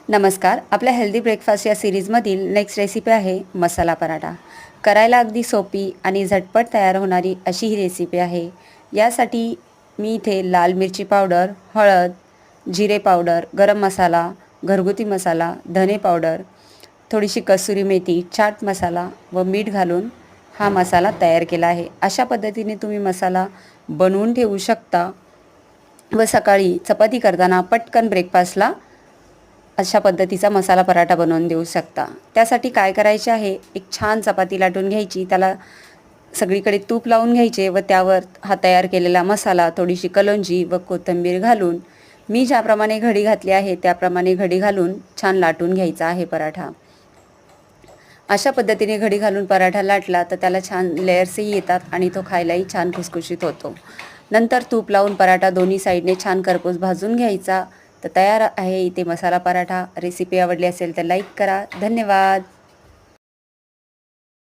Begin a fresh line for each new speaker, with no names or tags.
नमस्कार. आपल्या healthy breakfast या सीरीजमधील नेक्स्ट रेसिपी आहे मसाला पराठा. करायला अगदी सोपी आणि झटपट तयार होणारी अशी ही रेसिपी आहे. यासाठी मी इथे लाल मिरची पावडर, हळद, जिरे पावडर, गरम मसाला, घरगुती मसाला, धने पावडर, थोडीशी कसुरी मेथी, चाट मसाला व मीठ घालून हा मसाला तयार केला आहे. अशा पद्धतीने तुम्ही मसाला बनवून ठेवू शकता व सकाळी चपाती करताना पटकन ब्रेकफास्टला अशा पद्धतीचा मसाला पराठा बनवून देऊ शकता. त्यासाठी काय करायचे आहे, एक छान चपाती लाटून घ्यायची, त्याला सगळीकडे तूप लावून घ्यायचे व त्यावर हा तयार केलेला मसाला, थोडीशी कलोंजी व कोथिंबीर घालून मी ज्याप्रमाणे घडी घातली आहे त्याप्रमाणे घडी घालून छान लाटून घ्यायचा आहे पराठा. अशा पद्धतीने घडी घालून पराठा लाटला तर त्याला छान लेयर्सही येतात आणि तो खायलाही छान खुसखुशीत होतो. नंतर तूप लावून पराठा दोन्ही साईडने छान खरपूस भाजून घ्यायचा. तर तयार आहे इथे मसाला पराठा. रेसिपी आवडली असेल तर लाईक करा. धन्यवाद.